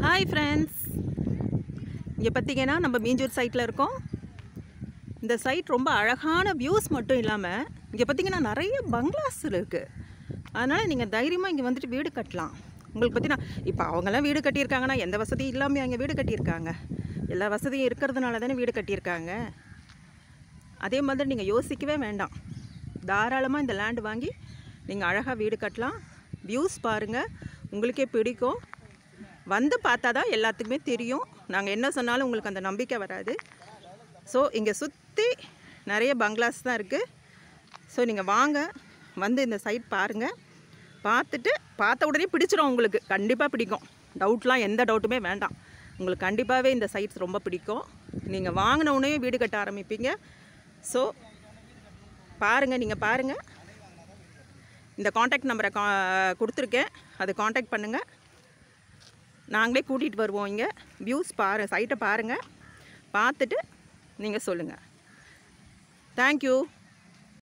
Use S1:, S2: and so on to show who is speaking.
S1: Hi friends, இங்கே பார்த்தீங்கன்னா நம்ம மீஞ்சூர் சைட்டில் இருக்கோம். இந்த சைட் ரொம்ப அழகான வியூஸ் மட்டும் இல்லாமல் இங்கே பார்த்தீங்கன்னா நிறைய பங்களாஸ் இருக்குது. அதனால் நீங்கள் தைரியமாக இங்கே வந்துட்டு வீடு கட்டலாம். உங்களுக்கு பார்த்தீங்கன்னா இப்போ அவங்கெல்லாம் வீடு கட்டியிருக்காங்கன்னா எந்த வசதியும் இல்லாமல் அங்கே வீடு கட்டியிருக்காங்க. எல்லா வசதியும் இருக்கிறதுனால தானே வீடு கட்டியிருக்காங்க. அதே மாதிரி நீங்கள் யோசிக்கவே வேண்டாம். தாராளமாக இந்த லேண்டு வாங்கி நீங்கள் அழகாக வீடு கட்டலாம். வியூஸ் பாருங்கள், உங்களுக்கே பிடிக்கும். வந்து பார்த்தா தான் எல்லாத்துக்குமே தெரியும். நாங்கள் என்ன சொன்னாலும் உங்களுக்கு அந்த நம்பிக்கை வராது. ஸோ இங்கே சுற்றி நிறைய பங்களாஸ் தான் இருக்குது. ஸோ நீங்கள் வாங்க, வந்து இந்த சைட் பாருங்கள். பார்த்துட்டு பார்த்த உடனே பிடிச்சிடும், உங்களுக்கு கண்டிப்பாக பிடிக்கும். டவுட்லாம் எந்த டவுட்டுமே வேண்டாம். உங்களுக்கு கண்டிப்பாகவே இந்த சைட்ஸ் ரொம்ப பிடிக்கும். நீங்கள் வாங்கின உடனே வீடு கட்ட ஆரம்பிப்பீங்க. ஸோ பாருங்கள், நீங்கள் பாருங்கள். இந்த காண்டாக்ட் நம்பரை கொடுத்துருக்கேன், அது காண்டாக்ட் பண்ணுங்கள். நாங்களே கூட்டிகிட்டு வருவோம். இங்கே வியூஸ் சைட்டை பாருங்கள், பார்த்துட்டு நீங்கள் சொல்லுங்கள். தேங்க்யூ.